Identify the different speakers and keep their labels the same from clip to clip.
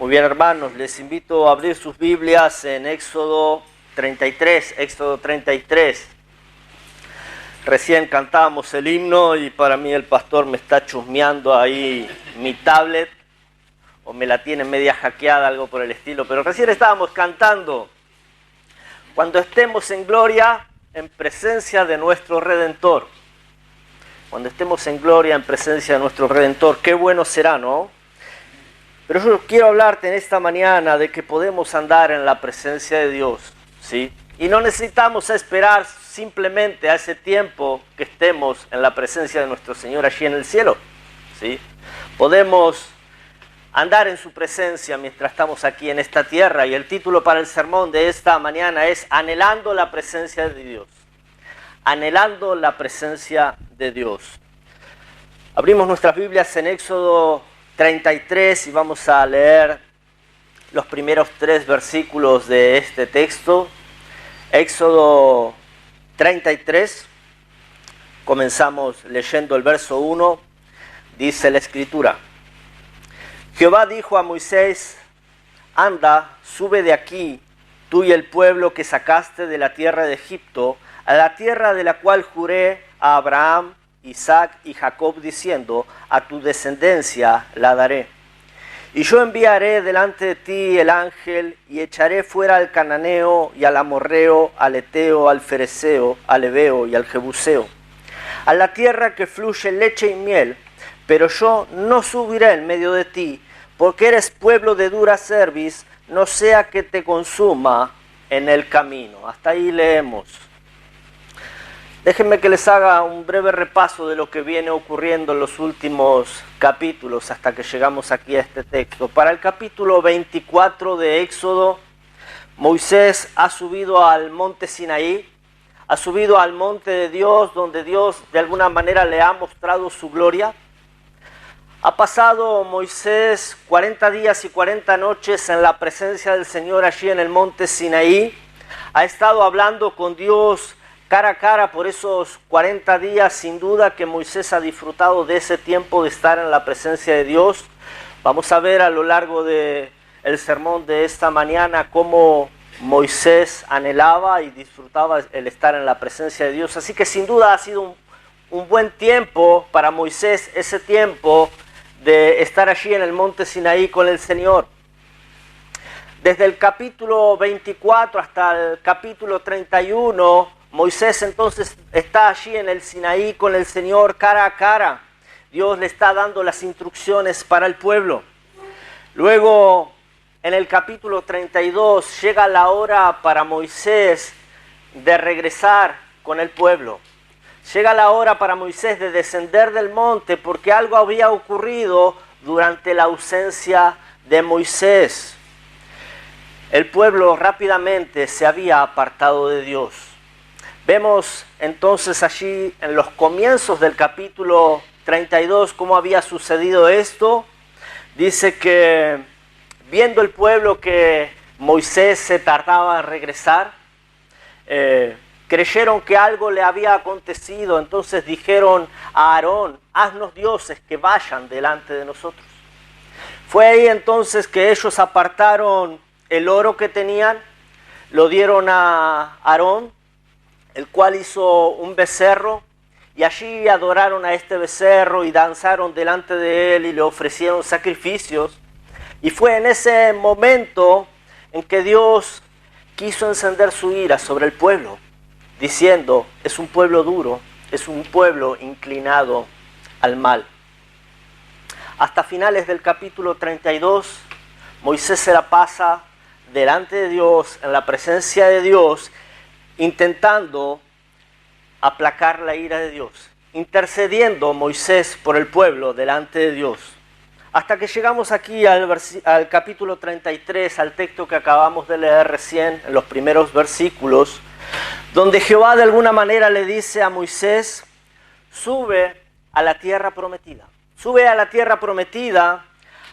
Speaker 1: Muy bien, hermanos, les invito a abrir sus Biblias en Éxodo 33. Recién cantábamos el himno y para mí el pastor me está chusmeando ahí mi tablet, o me la tiene media hackeada, algo por el estilo, pero recién estábamos cantando: cuando estemos en gloria, en presencia de nuestro Redentor. Cuando estemos en gloria, en presencia de nuestro Redentor, qué bueno será, ¿no? Pero yo quiero hablarte en esta mañana de que podemos andar en la presencia de Dios, ¿sí? Y no necesitamos esperar simplemente a ese tiempo que estemos en la presencia de nuestro Señor allí en el cielo, ¿sí? Podemos andar en su presencia mientras estamos aquí en esta tierra. Y el título para el sermón de esta mañana es Anhelando la presencia de Dios. Anhelando la presencia de Dios. Abrimos nuestras Biblias en Éxodo 33 y vamos a leer los primeros 3 versículos de este texto. Éxodo 33, comenzamos leyendo el verso 1, dice la Escritura: Jehová dijo a Moisés: anda, sube de aquí, tú y el pueblo que sacaste de la tierra de Egipto, a la tierra de la cual juré a Abraham, Isaac y Jacob, diciendo: a tu descendencia la daré. Y yo enviaré delante de ti el ángel, y echaré fuera al cananeo, y al amorreo, al eteo, al fereceo, al heveo y al jebuseo, a la tierra que fluye leche y miel, pero yo no subiré en medio de ti, porque eres pueblo de dura cerviz, no sea que te consuma en el camino. Hasta ahí leemos. Déjenme que les haga un breve repaso de lo que viene ocurriendo en los últimos capítulos hasta que llegamos aquí a este texto. Para el capítulo 24 de Éxodo, Moisés ha subido al monte Sinaí, ha subido al monte de Dios, donde Dios de alguna manera le ha mostrado su gloria. Ha pasado Moisés 40 días y 40 noches en la presencia del Señor allí en el monte Sinaí. Ha estado hablando con Dios cara a cara por esos 40 días. Sin duda que Moisés ha disfrutado de ese tiempo de estar en la presencia de Dios. Vamos a ver a lo largo del sermón de esta mañana cómo Moisés anhelaba y disfrutaba el estar en la presencia de Dios. Así que sin duda ha sido un buen tiempo para Moisés, ese tiempo de estar allí en el monte Sinaí con el Señor. Desde el capítulo 24 hasta el capítulo 31, Moisés entonces está allí en el Sinaí con el Señor cara a cara. Dios le está dando las instrucciones para el pueblo. Luego, en el capítulo 32, llega la hora para Moisés de regresar con el pueblo. Llega la hora para Moisés de descender del monte porque algo había ocurrido durante la ausencia de Moisés. El pueblo rápidamente se había apartado de Dios. Vemos entonces allí en los comienzos del capítulo 32 cómo había sucedido esto. Dice que viendo el pueblo que Moisés se tardaba en regresar, creyeron que algo le había acontecido. Entonces dijeron a Aarón: haznos dioses que vayan delante de nosotros. Fue ahí entonces que ellos apartaron el oro que tenían, lo dieron a Aarón, el cual hizo un becerro, y allí adoraron a este becerro y danzaron delante de él y le ofrecieron sacrificios. Y fue en ese momento en que Dios quiso encender su ira sobre el pueblo, diciendo: es un pueblo duro, es un pueblo inclinado al mal. Hasta finales del capítulo 32, Moisés se la pasa delante de Dios, en la presencia de Dios, intentando aplacar la ira de Dios, intercediendo Moisés por el pueblo delante de Dios. Hasta que llegamos aquí al capítulo 33, al texto que acabamos de leer recién, en los primeros versículos, donde Jehová de alguna manera le dice a Moisés: sube a la tierra prometida. Sube a la tierra prometida,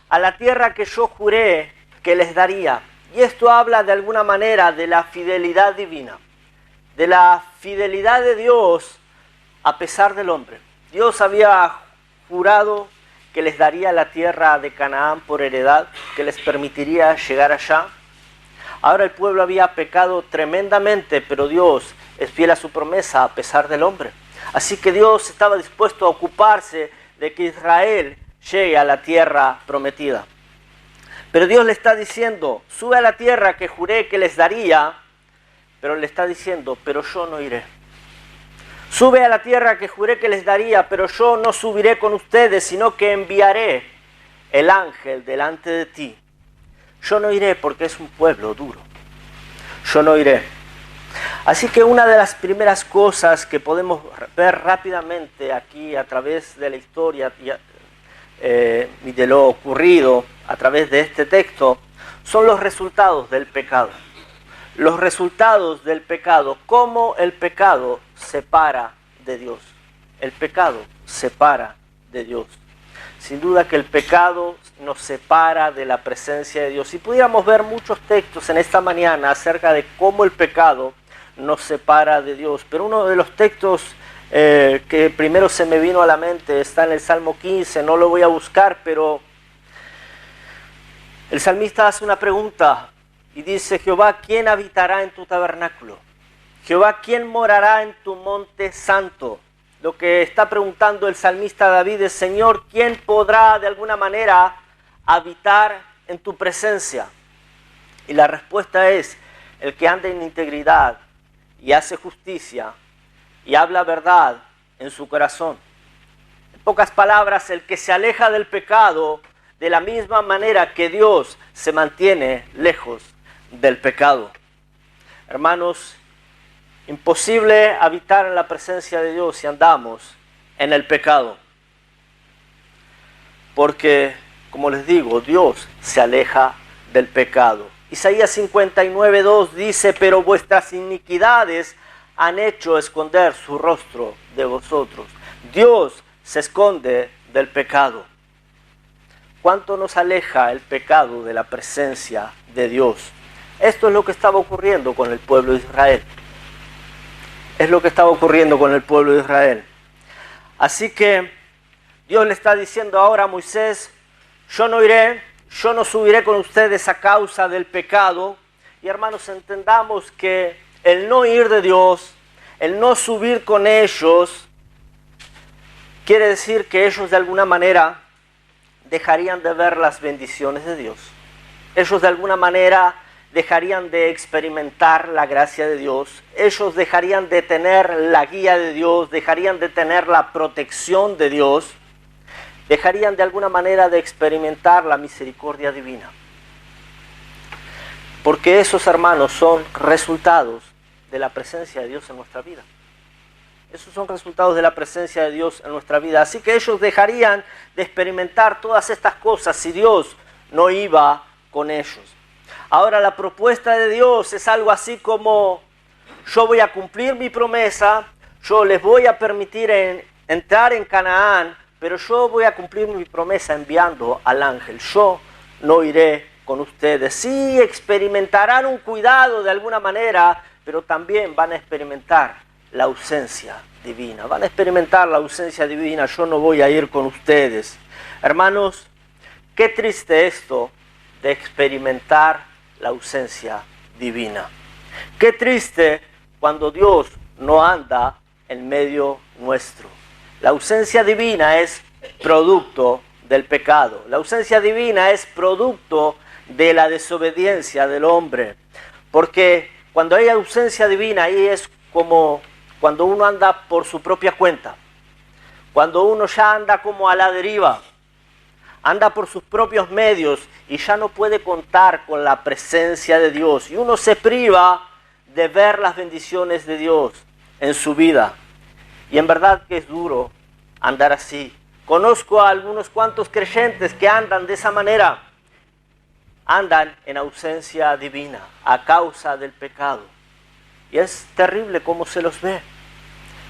Speaker 1: a la tierra que yo juré que les daría. Y esto habla de alguna manera de la fidelidad divina, de la fidelidad de Dios a pesar del hombre. Dios había jurado que que les daría la tierra de Canaán por heredad, que les permitiría llegar allá. Ahora el pueblo había pecado tremendamente, pero Dios es fiel a su promesa a pesar del hombre. Así que Dios estaba dispuesto a ocuparse de que Israel llegue a la tierra prometida. Pero Dios le está diciendo, sube a la tierra que juré que les daría, pero le está diciendo, pero yo no iré. Sube a la tierra que juré que les daría, pero yo no subiré con ustedes, sino que enviaré el ángel delante de ti. Yo no iré porque es un pueblo duro. Yo no iré. Así que una de las primeras cosas que podemos ver rápidamente aquí a través de la historia y de lo ocurrido a través de este texto son los resultados del pecado. Los resultados del pecado, cómo el pecado separa de Dios. El pecado separa de Dios. Sin duda que el pecado nos separa de la presencia de Dios. Si pudiéramos ver muchos textos en esta mañana acerca de cómo el pecado nos separa de Dios. Pero uno de los textos que primero se me vino a la mente está en el Salmo 15, no lo voy a buscar, pero el salmista hace una pregunta y dice, Jehová, ¿quién habitará en tu tabernáculo? Jehová, ¿quién morará en tu monte santo? Lo que está preguntando el salmista David es, Señor, ¿quién podrá de alguna manera habitar en tu presencia? Y la respuesta es, el que anda en integridad y hace justicia y habla verdad en su corazón. En pocas palabras, el que se aleja del pecado de la misma manera que Dios se mantiene lejos del pecado. Hermanos, imposible habitar en la presencia de Dios si andamos en el pecado. Porque, como les digo, Dios se aleja del pecado. Isaías 59:2 dice, pero vuestras iniquidades han hecho esconder su rostro de vosotros. Dios se esconde del pecado. ¿Cuánto nos aleja el pecado de la presencia de Dios? Esto es lo que estaba ocurriendo con el pueblo de Israel. Es lo que estaba ocurriendo con el pueblo de Israel. Así que Dios le está diciendo ahora a Moisés, yo no iré, yo no subiré con ustedes a causa del pecado. Y hermanos, entendamos que el no ir de Dios, el no subir con ellos, quiere decir que ellos de alguna manera dejarían de ver las bendiciones de Dios. Ellos de alguna manera dejarían de experimentar la gracia de Dios. Ellos dejarían de tener la guía de Dios, dejarían de tener la protección de Dios, dejarían de alguna manera de experimentar la misericordia divina. Porque esos, hermanos, son resultados de la presencia de Dios en nuestra vida. Esos son resultados de la presencia de Dios en nuestra vida. Así que ellos dejarían de experimentar todas estas cosas si Dios no iba con ellos. Ahora la propuesta de Dios es algo así como, yo voy a cumplir mi promesa, yo les voy a permitir entrar en Canaán, pero yo voy a cumplir mi promesa enviando al ángel. Yo no iré con ustedes. Sí experimentarán un cuidado de alguna manera, pero también van a experimentar la ausencia divina. Van a experimentar la ausencia divina. Yo no voy a ir con ustedes. Hermanos, qué triste esto de experimentar la ausencia divina. Qué triste cuando Dios no anda en medio nuestro. La ausencia divina es producto del pecado. La ausencia divina es producto de la desobediencia del hombre. Porque cuando hay ausencia divina, ahí es como cuando uno anda por su propia cuenta. Cuando uno ya anda como a la deriva. Anda por sus propios medios y ya no puede contar con la presencia de Dios. Y uno se priva de ver las bendiciones de Dios en su vida. Y en verdad que es duro andar así. Conozco a algunos cuantos creyentes que andan de esa manera. Andan en ausencia divina a causa del pecado. Y es terrible cómo se los ve.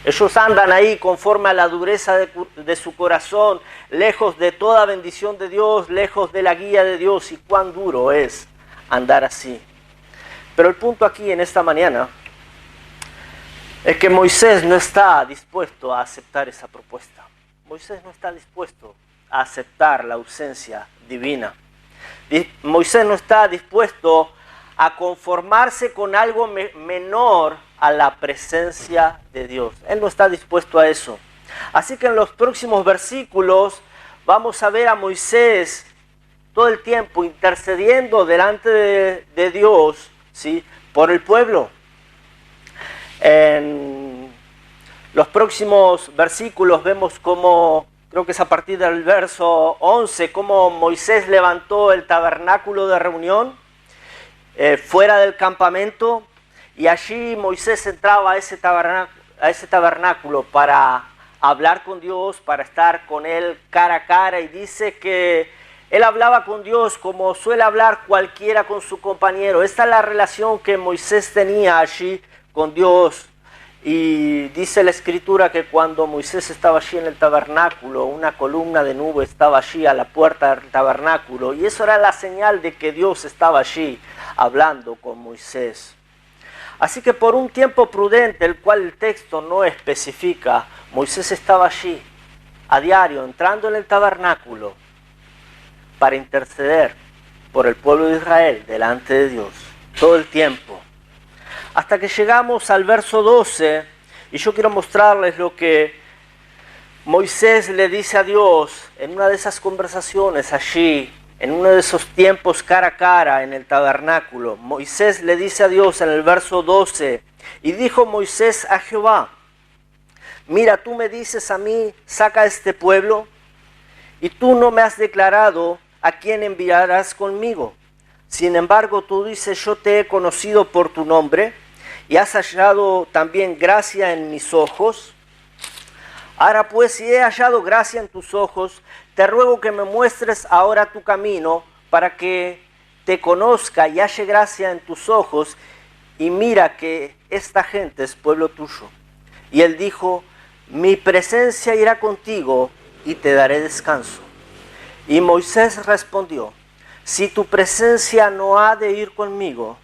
Speaker 1: Ellos andan ahí conforme a la dureza de su corazón, lejos de toda bendición de Dios, lejos de la guía de Dios. Y cuán duro es andar así. Pero el punto aquí en esta mañana es que Moisés no está dispuesto a aceptar esa propuesta. Moisés no está dispuesto a aceptar la ausencia divina. Moisés no está dispuesto a conformarse con algo menor a la presencia de Dios. Él no está dispuesto a eso. Así que en los próximos versículos vamos a ver a Moisés todo el tiempo intercediendo delante de Dios, ¿sí?, por el pueblo. En los próximos versículos vemos cómo, creo que es a partir del verso 11, cómo Moisés levantó el tabernáculo de reunión fuera del campamento, y allí Moisés entraba a ese tabernáculo para hablar con Dios, para estar con Él cara a cara, y dice que él hablaba con Dios como suele hablar cualquiera con su compañero. Esta es la relación que Moisés tenía allí con Dios. Y dice la Escritura que cuando Moisés estaba allí en el tabernáculo, una columna de nube estaba allí a la puerta del tabernáculo, y eso era la señal de que Dios estaba allí hablando con Moisés. Así que por un tiempo prudente, el cual el texto no especifica, Moisés estaba allí a diario, entrando en el tabernáculo para interceder por el pueblo de Israel delante de Dios, todo el tiempo. Hasta que llegamos al verso 12, y yo quiero mostrarles lo que Moisés le dice a Dios en una de esas conversaciones allí, en uno de esos tiempos cara a cara en el tabernáculo. Moisés le dice a Dios en el verso 12, y dijo Moisés a Jehová: mira, tú me dices a mí, saca a este pueblo, y tú no me has declarado a quién enviarás conmigo. Sin embargo, tú dices, yo te he conocido por tu nombre, y has hallado también gracia en mis ojos. Ahora pues, si he hallado gracia en tus ojos, te ruego que me muestres ahora tu camino, para que te conozca y halle gracia en tus ojos, y mira que esta gente es pueblo tuyo. Y él dijo: mi presencia irá contigo y te daré descanso. Y Moisés respondió: si tu presencia no ha de ir conmigo,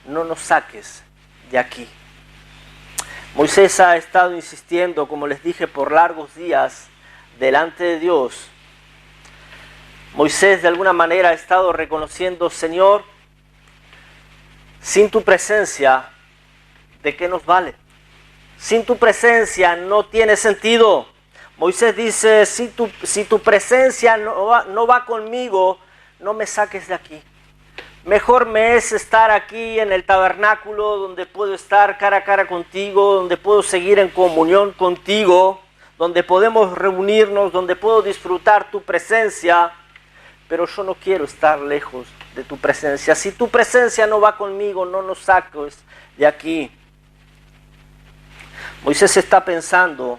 Speaker 1: no nos saques de aquí. Moisés ha estado insistiendo, como les dije, por largos días delante de Dios. Moisés de alguna manera ha estado reconociendo: Señor, sin tu presencia, ¿de qué nos vale? Sin tu presencia no tiene sentido. Moisés dice: si tu presencia no va conmigo, no me saques de aquí. Mejor me es estar aquí en el tabernáculo, donde puedo estar cara a cara contigo, donde puedo seguir en comunión contigo, donde podemos reunirnos, donde puedo disfrutar tu presencia, pero yo no quiero estar lejos de tu presencia. Si tu presencia no va conmigo, no nos saques de aquí. Moisés está pensando: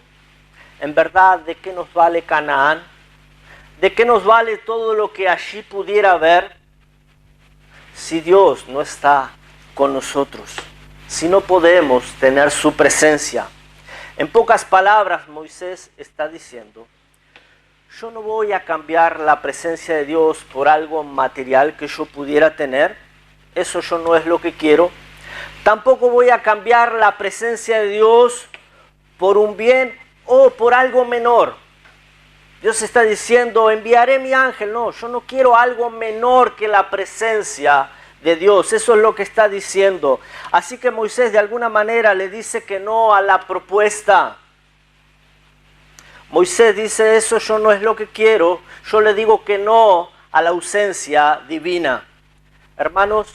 Speaker 1: en verdad, ¿de qué nos vale Canaán? ¿De qué nos vale todo lo que allí pudiera haber si Dios no está con nosotros? Si no podemos tener su presencia. En pocas palabras, Moisés está diciendo: yo no voy a cambiar la presencia de Dios por algo material que yo pudiera tener. Eso yo no es lo que quiero. Tampoco voy a cambiar la presencia de Dios por un bien o por algo menor. Dios está diciendo: enviaré mi ángel. No, yo no quiero algo menor que la presencia de Dios. Eso es lo que está diciendo. Así que Moisés de alguna manera le dice que no a la propuesta. Moisés dice: eso yo no es lo que quiero. Yo le digo que no a la ausencia divina. Hermanos,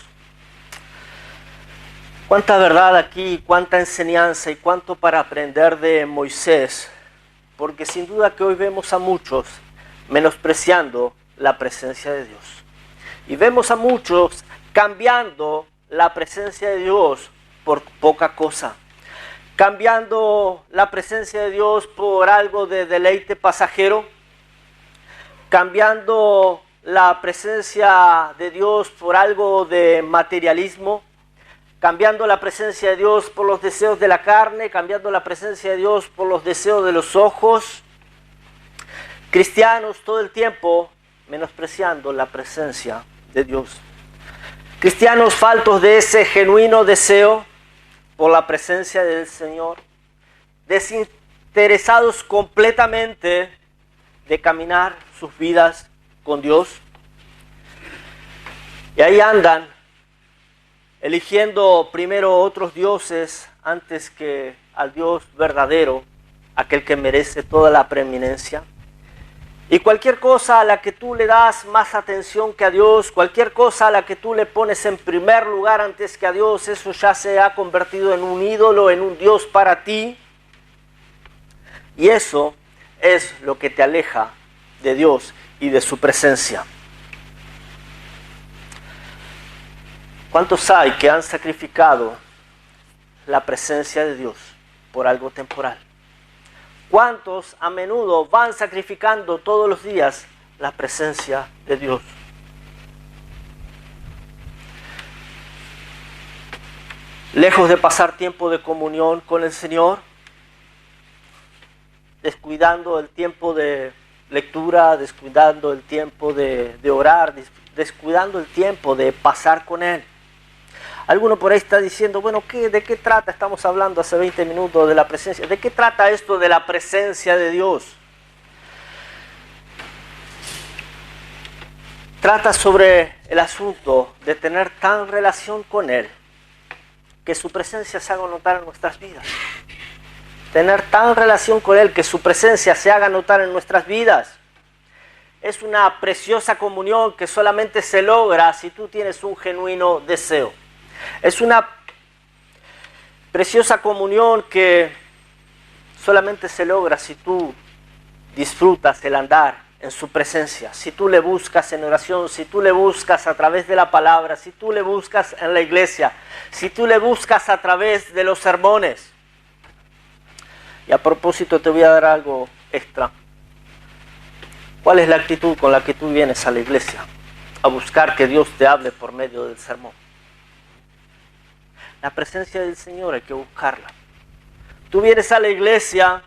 Speaker 1: cuánta verdad aquí, cuánta enseñanza y cuánto para aprender de Moisés. Porque sin duda que hoy vemos a muchos menospreciando la presencia de Dios. Y vemos a muchos cambiando la presencia de Dios por poca cosa. Cambiando la presencia de Dios por algo de deleite pasajero. Cambiando la presencia de Dios por algo de materialismo. Cambiando la presencia de Dios por los deseos de la carne, cambiando la presencia de Dios por los deseos de los ojos. Cristianos todo el tiempo menospreciando la presencia de Dios. Cristianos faltos de ese genuino deseo por la presencia del Señor. Desinteresados completamente de caminar sus vidas con Dios. Y ahí andan, eligiendo primero otros dioses antes que al Dios verdadero, aquel que merece toda la preeminencia. Y cualquier cosa a la que tú le das más atención que a Dios, cualquier cosa a la que tú le pones en primer lugar antes que a Dios, eso ya se ha convertido en un ídolo, en un Dios para ti. Y eso es lo que te aleja de Dios y de su presencia. ¿Cuántos hay que han sacrificado la presencia de Dios por algo temporal? ¿Cuántos a menudo van sacrificando todos los días la presencia de Dios? Lejos de pasar tiempo de comunión con el Señor, descuidando el tiempo de lectura, descuidando el tiempo de orar, descuidando el tiempo de pasar con Él. Alguno por ahí está diciendo, bueno, ¿de qué trata? Estamos hablando hace 20 minutos de la presencia. ¿De qué trata esto de la presencia de Dios? Trata sobre el asunto de tener tan relación con Él que su presencia se haga notar en nuestras vidas. Tener tan relación con Él que su presencia se haga notar en nuestras vidas. Es una preciosa comunión que solamente se logra si tú tienes un genuino deseo. Es una preciosa comunión que solamente se logra si tú disfrutas el andar en su presencia, si tú le buscas en oración, si tú le buscas a través de la palabra, si tú le buscas en la iglesia, si tú le buscas a través de los sermones. Y a propósito te voy a dar algo extra. ¿Cuál es la actitud con la que tú vienes a la iglesia? A buscar que Dios te hable por medio del sermón. La presencia del Señor hay que buscarla. Tú vienes a la iglesia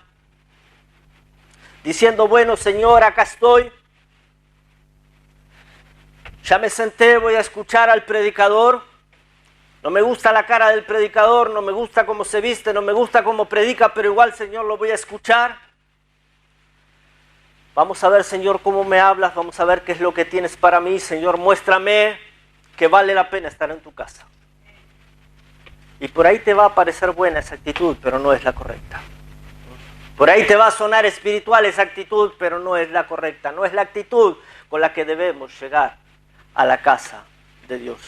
Speaker 1: diciendo, bueno, Señor, acá estoy. Ya me senté, voy a escuchar al predicador. No me gusta la cara del predicador, no me gusta cómo se viste, no me gusta cómo predica, pero igual, Señor, lo voy a escuchar. Vamos a ver, Señor, cómo me hablas, vamos a ver qué es lo que tienes para mí. Señor, muéstrame que vale la pena estar en tu casa. Y por ahí te va a parecer buena esa actitud, pero no es la correcta. Por ahí te va a sonar espiritual esa actitud, pero no es la correcta. No es la actitud con la que debemos llegar a la casa de Dios.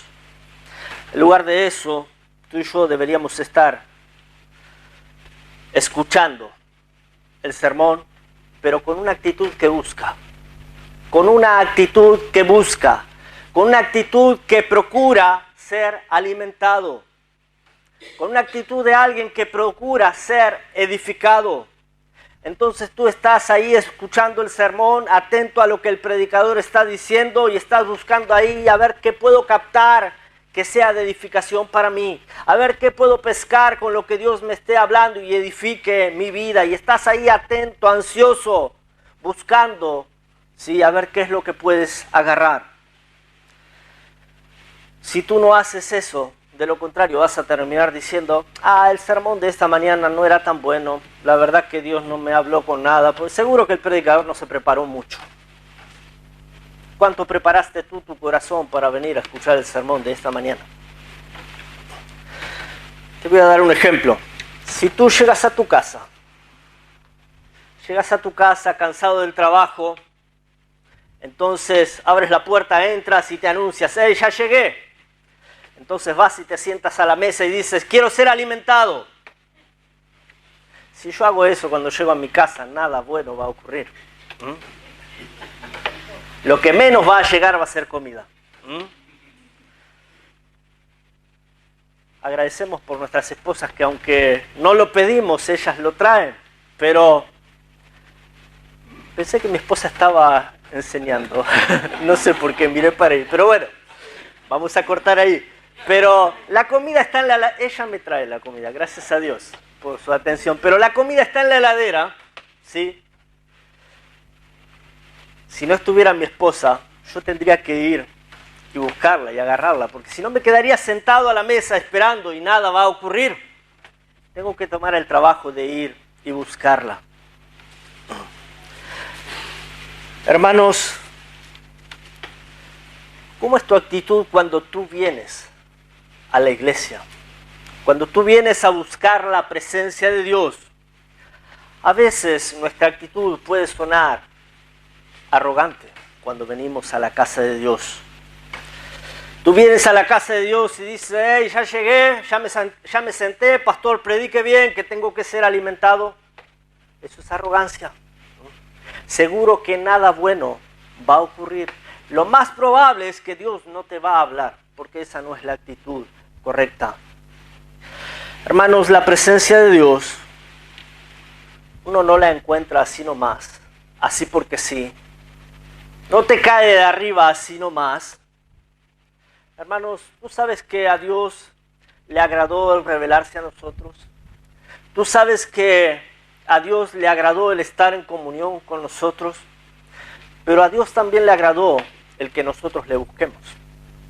Speaker 1: En lugar de eso, tú y yo deberíamos estar escuchando el sermón, pero con una actitud que busca. Con una actitud que busca. Con una actitud que procura ser alimentado. Con una actitud de alguien que procura ser edificado. Entonces tú estás ahí escuchando el sermón, atento a lo que el predicador está diciendo y estás buscando ahí a ver qué puedo captar que sea de edificación para mí. A ver qué puedo pescar con lo que Dios me esté hablando y edifique mi vida. Y estás ahí atento, ansioso, buscando, ¿sí? A ver qué es lo que puedes agarrar. Si tú no haces eso, de lo contrario, vas a terminar diciendo, el sermón de esta mañana no era tan bueno, la verdad que Dios no me habló con nada, pues seguro que el predicador no se preparó mucho. ¿Cuánto preparaste tú tu corazón para venir a escuchar el sermón de esta mañana? Te voy a dar un ejemplo. Si tú llegas a tu casa cansado del trabajo, entonces abres la puerta, entras y te anuncias, ¡hey, ya llegué! Entonces vas y te sientas a la mesa y dices, quiero ser alimentado. Si yo hago eso cuando llego a mi casa, nada bueno va a ocurrir. Lo que menos va a llegar va a ser comida. Agradecemos por nuestras esposas que aunque no lo pedimos, ellas lo traen. Pero pensé que mi esposa estaba enseñando. No sé por qué, miré para ahí. Pero bueno, vamos a cortar ahí. Pero la comida está en la... Ella me trae la comida, gracias a Dios por su atención. Pero la comida está en la heladera, ¿sí? Si no estuviera mi esposa, yo tendría que ir y buscarla y agarrarla. Porque si no me quedaría sentado a la mesa esperando y nada va a ocurrir. Tengo que tomar el trabajo de ir y buscarla. Hermanos, ¿cómo es tu actitud cuando tú vienes a la iglesia? Cuando tú vienes a buscar la presencia de Dios. A veces nuestra actitud puede sonar arrogante cuando venimos a la casa de Dios. Tú vienes a la casa de Dios y dices, hey, ya llegué, ya me senté, pastor, predique bien, que tengo que ser alimentado. Eso es arrogancia. Seguro que nada bueno va a ocurrir. Lo más probable es que Dios no te va a hablar, porque esa no es la actitud correcta. Hermanos, la presencia de Dios, uno no la encuentra así nomás, así porque sí. No te cae de arriba así nomás. Hermanos, ¿tú sabes que a Dios le agradó el revelarse a nosotros? ¿Tú sabes que a Dios le agradó el estar en comunión con nosotros? Pero a Dios también le agradó el que nosotros le busquemos.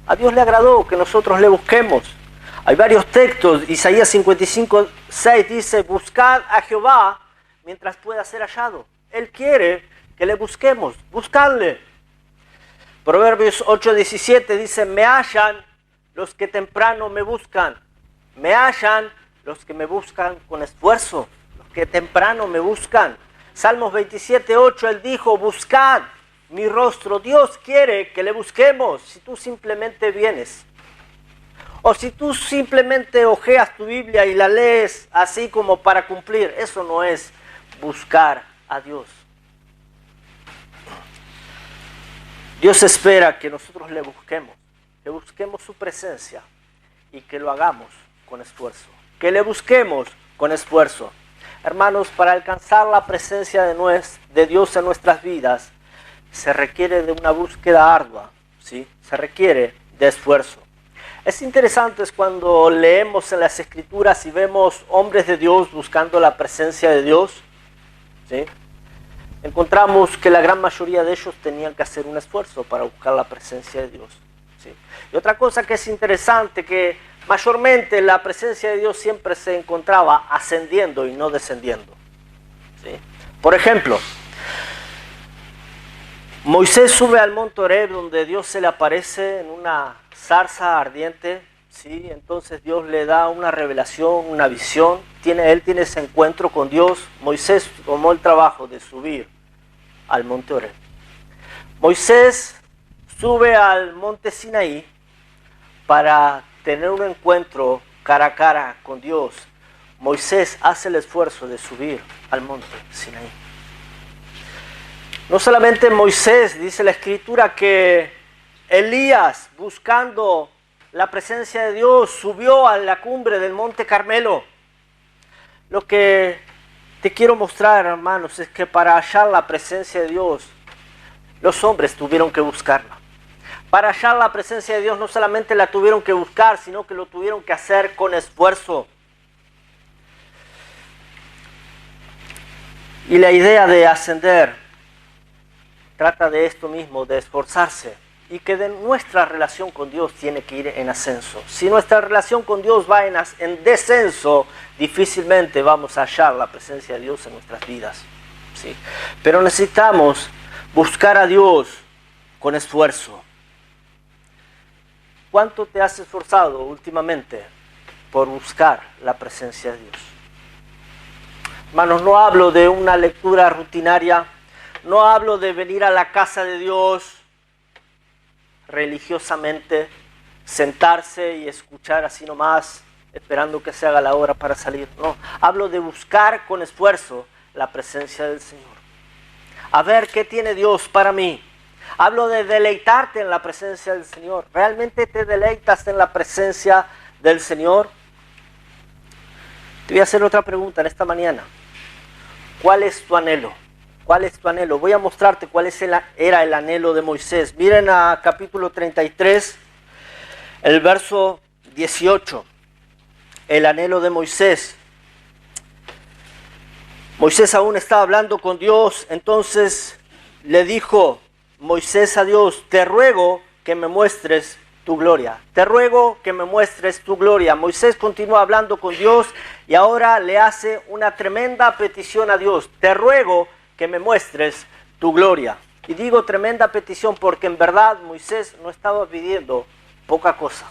Speaker 1: A Dios le agradó que nosotros le busquemos. Hay varios textos. Isaías 55:6 dice, buscad a Jehová mientras pueda ser hallado. Él quiere que le busquemos, buscadle. Proverbios 8:17 dice, me hallan los que temprano me buscan. Me hallan los que me buscan con esfuerzo, los que temprano me buscan. Salmos 27:8, él dijo, buscad mi rostro. Dios quiere que le busquemos. Si tú simplemente vienes, o si tú simplemente hojeas tu Biblia y la lees así como para cumplir, eso no es buscar a Dios. Dios espera que nosotros le busquemos, que busquemos su presencia y que lo hagamos con esfuerzo. Que le busquemos con esfuerzo. Hermanos, para alcanzar la presencia de Dios en nuestras vidas, se requiere de una búsqueda ardua, ¿sí? Se requiere de esfuerzo. Es interesante cuando leemos en las Escrituras y vemos hombres de Dios buscando la presencia de Dios, ¿sí? Encontramos que la gran mayoría de ellos tenían que hacer un esfuerzo para buscar la presencia de Dios, ¿sí? Y otra cosa que es interesante, que mayormente la presencia de Dios siempre se encontraba ascendiendo y no descendiendo, ¿sí? Por ejemplo, Moisés sube al monte Horeb, donde Dios se le aparece en una zarza ardiente, ¿sí? Entonces Dios le da una revelación, una visión. Él tiene ese encuentro con Dios. Moisés tomó el trabajo de subir al monte Horeb. Moisés sube al monte Sinaí para tener un encuentro cara a cara con Dios. Moisés hace el esfuerzo de subir al monte Sinaí. No solamente Moisés, dice la Escritura que Elías, buscando la presencia de Dios, subió a la cumbre del monte Carmelo. Lo que te quiero mostrar, hermanos, es que para hallar la presencia de Dios, los hombres tuvieron que buscarla. Para hallar la presencia de Dios no solamente la tuvieron que buscar, sino que lo tuvieron que hacer con esfuerzo. Y la idea de ascender trata de esto mismo, de esforzarse, y que de nuestra relación con Dios tiene que ir en ascenso. Si nuestra relación con Dios va en descenso, difícilmente vamos a hallar la presencia de Dios en nuestras vidas, ¿sí? Pero necesitamos buscar a Dios con esfuerzo. ¿Cuánto te has esforzado últimamente por buscar la presencia de Dios? Hermanos, no hablo de una lectura rutinaria, no hablo de venir a la casa de Dios religiosamente, sentarse y escuchar así nomás, esperando que se haga la hora para salir. No, hablo de buscar con esfuerzo la presencia del Señor. A ver qué tiene Dios para mí. Hablo de deleitarte en la presencia del Señor. ¿Realmente te deleitas en la presencia del Señor? Te voy a hacer otra pregunta en esta mañana. ¿Cuál es tu anhelo? ¿Cuál es tu anhelo? Voy a mostrarte cuál era el anhelo de Moisés. Miren a capítulo 33, el verso 18. El anhelo de Moisés. Moisés aún estaba hablando con Dios, entonces le dijo Moisés a Dios, te ruego que me muestres tu gloria. Te ruego que me muestres tu gloria. Moisés continúa hablando con Dios y ahora le hace una tremenda petición a Dios. Te ruego que me muestres tu gloria. Y digo tremenda petición porque en verdad Moisés no estaba pidiendo poca cosa.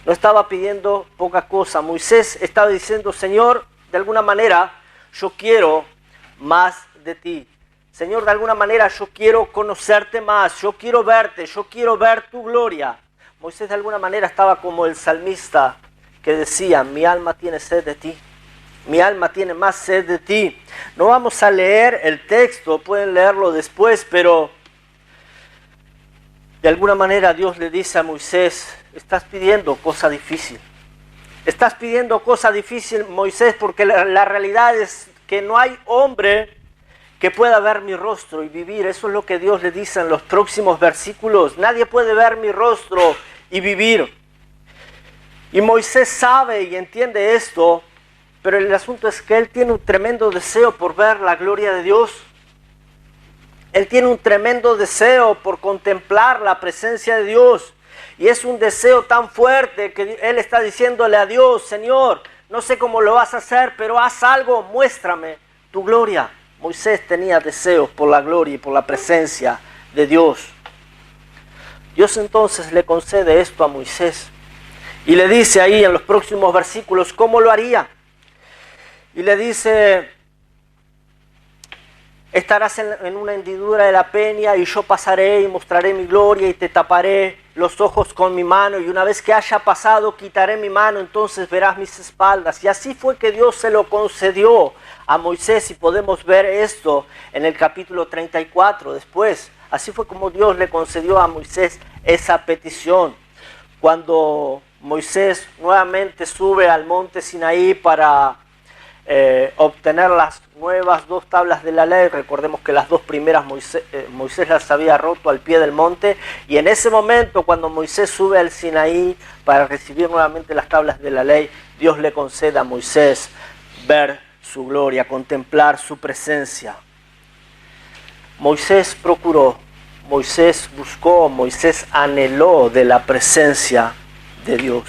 Speaker 1: No estaba pidiendo poca cosa. Moisés estaba diciendo, Señor, de alguna manera yo quiero más de ti. Señor, de alguna manera yo quiero conocerte más, yo quiero verte, yo quiero ver tu gloria. Moisés de alguna manera estaba como el salmista que decía, mi alma tiene sed de ti. Mi alma tiene más sed de ti. No vamos a leer el texto, pueden leerlo después, pero de alguna manera Dios le dice a Moisés, estás pidiendo cosa difícil. Estás pidiendo cosa difícil, Moisés, porque la realidad es que no hay hombre que pueda ver mi rostro y vivir. Eso es lo que Dios le dice en los próximos versículos. Nadie puede ver mi rostro y vivir. Y Moisés sabe y entiende esto, pero el asunto es que él tiene un tremendo deseo por ver la gloria de Dios. Él tiene un tremendo deseo por contemplar la presencia de Dios. Y es un deseo tan fuerte que él está diciéndole a Dios, Señor, no sé cómo lo vas a hacer, pero haz algo, muéstrame tu gloria. Moisés tenía deseos por la gloria y por la presencia de Dios. Dios entonces le concede esto a Moisés. Y le dice ahí en los próximos versículos cómo lo haría. Y le dice, estarás en una hendidura de la peña y yo pasaré y mostraré mi gloria y te taparé los ojos con mi mano. Y una vez que haya pasado, quitaré mi mano, entonces verás mis espaldas. Y así fue que Dios se lo concedió a Moisés y podemos ver esto en el capítulo 34 después. Así fue como Dios le concedió a Moisés esa petición. Cuando Moisés nuevamente sube al monte Sinaí para obtener las nuevas 2 tablas de la ley. Recordemos que las 2 primeras Moisés las había roto al pie del monte, y en ese momento cuando Moisés sube al Sinaí para recibir nuevamente las tablas de la ley, Dios le concede a Moisés ver su gloria, contemplar su presencia. Moisés procuró, Moisés buscó, Moisés anheló de la presencia de Dios.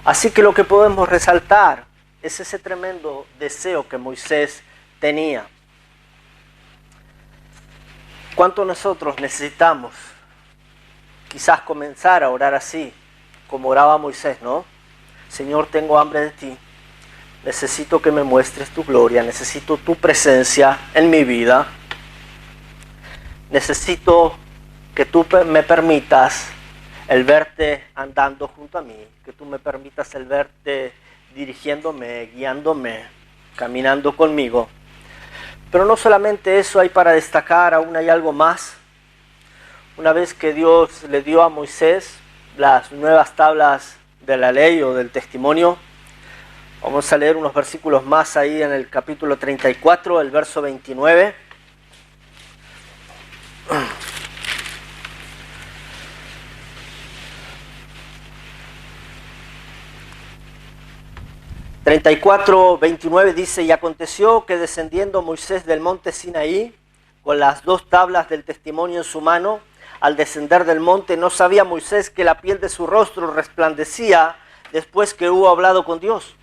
Speaker 1: Así que lo que podemos resaltar es ese tremendo deseo que Moisés tenía. ¿Cuánto nosotros necesitamos quizás comenzar a orar así, como oraba Moisés, ¿no? Señor, tengo hambre de ti. Necesito que me muestres tu gloria. Necesito tu presencia en mi vida. Necesito que tú me permitas el verte andando junto a mí. Que tú me permitas el verte dirigiéndome, guiándome, caminando conmigo. Pero no solamente eso hay para destacar, aún hay algo más. Una vez que Dios le dio a Moisés las nuevas tablas de la ley o del testimonio, vamos a leer unos versículos más ahí en el capítulo 34, el verso 29. (34:29) dice, y aconteció que descendiendo Moisés del monte Sinaí con las 2 tablas del testimonio en su mano, al descender del monte no sabía Moisés que la piel de su rostro resplandecía después que hubo hablado con Dios.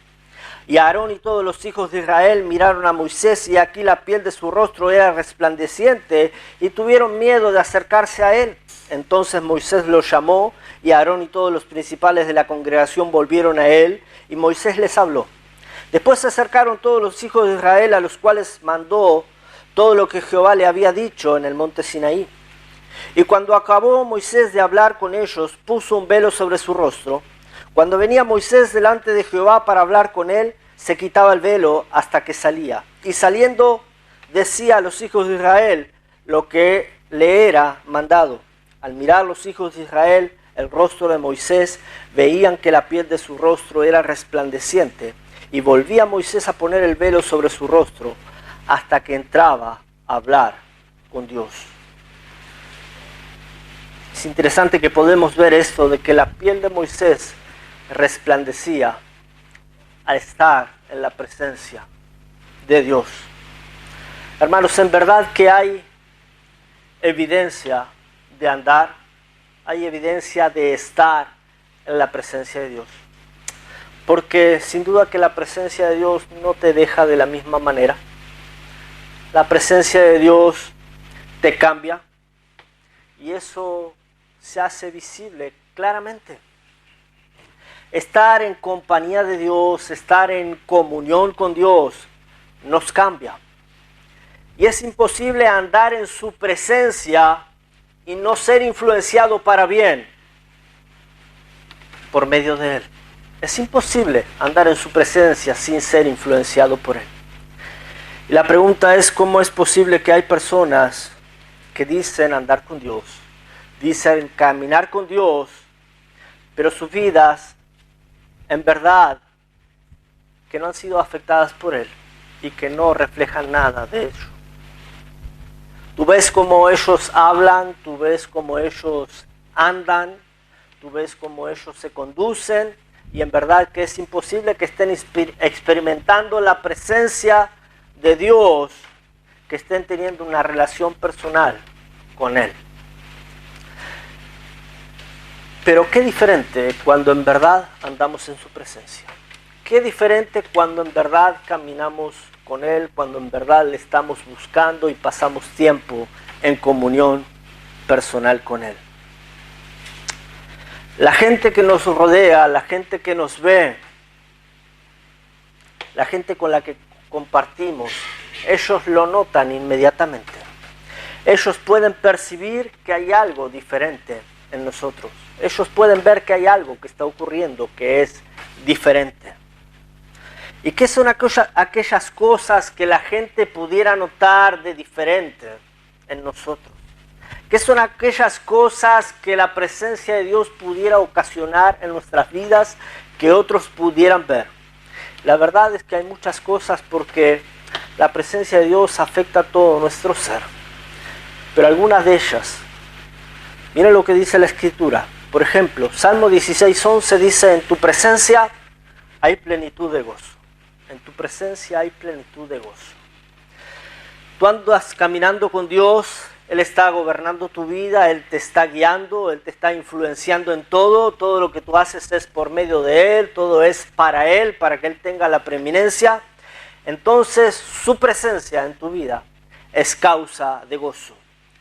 Speaker 1: Y Aarón y todos los hijos de Israel miraron a Moisés, y aquí la piel de su rostro era resplandeciente, y tuvieron miedo de acercarse a él. Entonces Moisés los llamó, y Aarón y todos los principales de la congregación volvieron a él, y Moisés les habló. Después se acercaron todos los hijos de Israel, a los cuales mandó todo lo que Jehová le había dicho en el monte Sinaí. Y cuando acabó Moisés de hablar con ellos, puso un velo sobre su rostro. Cuando venía Moisés delante de Jehová para hablar con él, se quitaba el velo hasta que salía. Y saliendo decía a los hijos de Israel lo que le era mandado. Al mirar los hijos de Israel el rostro de Moisés, veían que la piel de su rostro era resplandeciente. Y volvía Moisés a poner el velo sobre su rostro hasta que entraba a hablar con Dios. Es interesante que podemos ver esto de que la piel de Moisés resplandecía al estar en la presencia de Dios. Hermanos, en verdad que hay evidencia de andar, hay evidencia de estar en la presencia de Dios. Porque sin duda que la presencia de Dios no te deja de la misma manera. La presencia de Dios te cambia y eso se hace visible claramente. Estar en compañía de Dios, estar en comunión con Dios, nos cambia. Y es imposible andar en su presencia y no ser influenciado para bien por medio de Él. Es imposible andar en su presencia sin ser influenciado por Él. Y la pregunta es, ¿cómo es posible que hay personas que dicen andar con Dios, dicen caminar con Dios, pero sus vidas, en verdad, que no han sido afectadas por Él y que no reflejan nada de ello? Tú ves cómo ellos hablan, tú ves cómo ellos andan, tú ves cómo ellos se conducen, y en verdad que es imposible que estén experimentando la presencia de Dios, que estén teniendo una relación personal con Él. Pero qué diferente cuando en verdad andamos en su presencia. Qué diferente cuando en verdad caminamos con Él, cuando en verdad le estamos buscando y pasamos tiempo en comunión personal con Él. La gente que nos rodea, la gente que nos ve, la gente con la que compartimos, ellos lo notan inmediatamente. Ellos pueden percibir que hay algo diferente en nosotros. Ellos pueden ver que hay algo que está ocurriendo que es diferente. ¿Y qué son aquellas cosas que la gente pudiera notar de diferente en nosotros? ¿Qué son aquellas cosas que la presencia de Dios pudiera ocasionar en nuestras vidas que otros pudieran ver? La verdad es que hay muchas cosas, porque la presencia de Dios afecta a todo nuestro ser. Pero algunas de ellas, miren lo que dice la Escritura. Por ejemplo, Salmo 16:11 dice: en tu presencia hay plenitud de gozo. En tu presencia hay plenitud de gozo. Tú andas caminando con Dios, Él está gobernando tu vida, Él te está guiando, Él te está influenciando en todo. Todo lo que tú haces es por medio de Él, todo es para Él, para que Él tenga la preeminencia. Entonces, su presencia en tu vida es causa de gozo.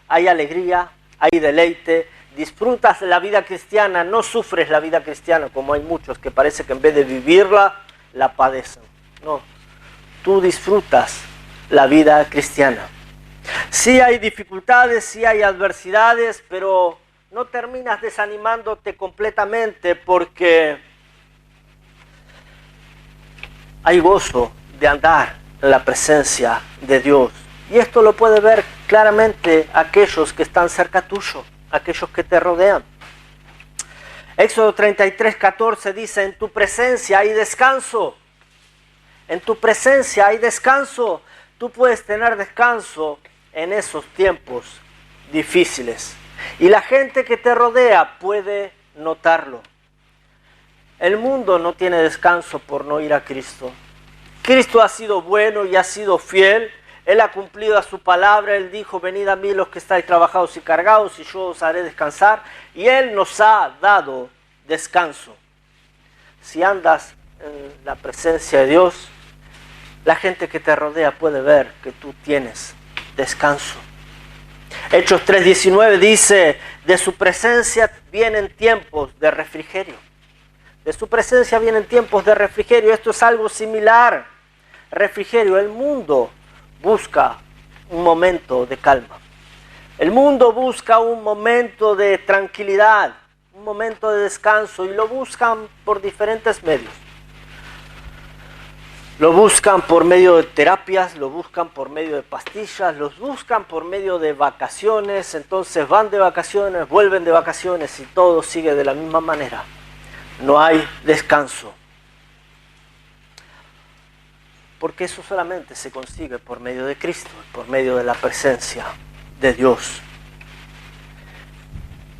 Speaker 1: Hay alegría, hay deleite, disfrutas la vida cristiana, no sufres la vida cristiana como hay muchos que parece que en vez de vivirla, la padecen. No, tú disfrutas la vida cristiana. Sí hay dificultades, sí hay adversidades, pero no terminas desanimándote completamente, porque hay gozo de andar en la presencia de Dios. Y esto lo puede ver claramente aquellos que están cerca tuyo, aquellos que te rodean. Éxodo 33:14 dice: en tu presencia hay descanso. En tu presencia hay descanso. Tú puedes tener descanso en esos tiempos difíciles. Y la gente que te rodea puede notarlo. El mundo no tiene descanso por no ir a Cristo. Cristo ha sido bueno y ha sido fiel. Él ha cumplido a su palabra. Él dijo: venid a mí los que estáis trabajados y cargados, y yo os haré descansar. Y Él nos ha dado descanso. Si andas en la presencia de Dios, la gente que te rodea puede ver que tú tienes descanso. Hechos 3:19 dice: de su presencia vienen tiempos de refrigerio. De su presencia vienen tiempos de refrigerio. Esto es algo similar. Refrigerio. El mundo busca un momento de calma. El mundo busca un momento de tranquilidad, un momento de descanso, y lo buscan por diferentes medios. Lo buscan por medio de terapias, lo buscan por medio de pastillas, los buscan por medio de vacaciones. Entonces van de vacaciones, vuelven de vacaciones y todo sigue de la misma manera. No hay descanso. Porque eso solamente se consigue por medio de Cristo, por medio de la presencia de Dios.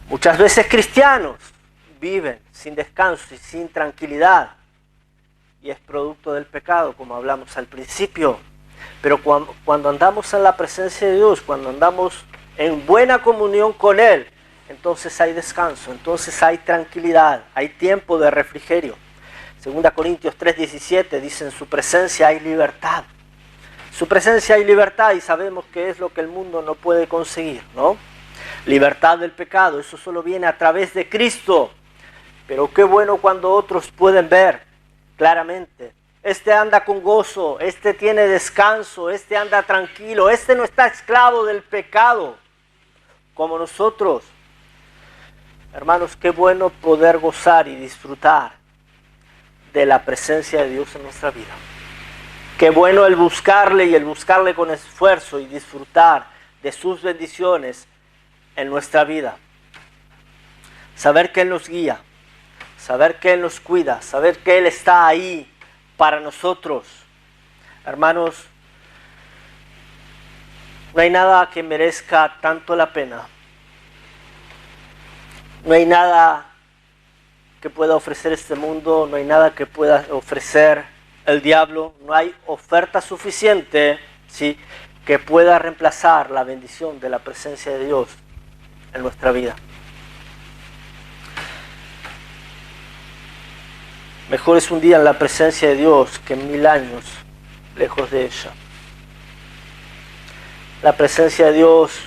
Speaker 1: Muchas veces cristianos viven sin descanso y sin tranquilidad, y es producto del pecado, como hablamos al principio. Pero cuando andamos en la presencia de Dios, cuando andamos en buena comunión con Él, entonces hay descanso, entonces hay tranquilidad, hay tiempo de refrigerio. 2 Corintios 3:17 dice: en su presencia hay libertad. su presencia hay libertad y sabemos que es lo que el mundo no puede conseguir, ¿no? Libertad del pecado, eso solo viene a través de Cristo. Pero qué bueno cuando otros pueden ver claramente. Este anda con gozo, este tiene descanso, este anda tranquilo, este no está esclavo del pecado como nosotros. Hermanos, qué bueno poder gozar y disfrutar de la presencia de Dios en nuestra vida. Qué bueno el buscarle y el buscarle con esfuerzo y disfrutar de sus bendiciones en nuestra vida. Saber que Él nos guía, saber que Él nos cuida, saber que Él está ahí para nosotros. Hermanos, no hay nada que merezca tanto la pena. No hay nada que pueda ofrecer este mundo, no hay nada que pueda ofrecer el diablo, no hay oferta suficiente, ¿sí?, que pueda reemplazar la bendición de la presencia de Dios en nuestra vida. Mejor es un día en la presencia de Dios que 1000 años lejos de ella. La presencia de Dios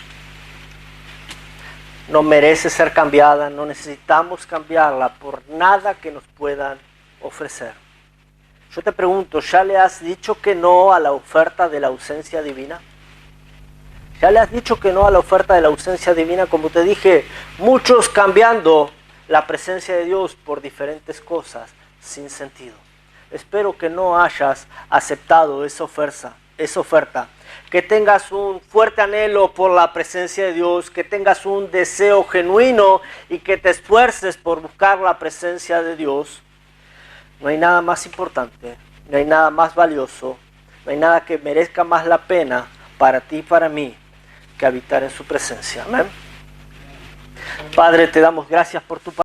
Speaker 1: no merece ser cambiada, no necesitamos cambiarla por nada que nos puedan ofrecer. Yo te pregunto, ¿ya le has dicho que no a la oferta de la ausencia divina? ¿Ya le has dicho que no a la oferta de la ausencia divina? Como te dije, muchos cambiando la presencia de Dios por diferentes cosas sin sentido. Espero que no hayas aceptado esa oferta. Que tengas un fuerte anhelo por la presencia de Dios, que tengas un deseo genuino y que te esfuerces por buscar la presencia de Dios. No hay nada más importante, no hay nada más valioso, no hay nada que merezca más la pena para ti y para mí que habitar en su presencia. Amén. Padre, te damos gracias por tu palabra.